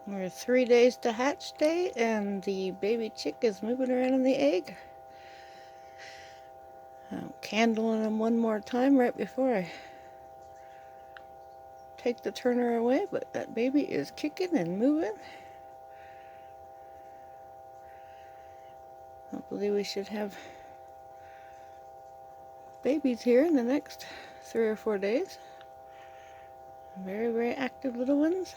We're 3 days to hatch day, and the baby chick is moving around in the egg. I'm candling him one more time right before I take the turner away, but that baby is kicking and moving. Hopefully we should have babies here in the next 3 or 4 days. Very, very active little ones.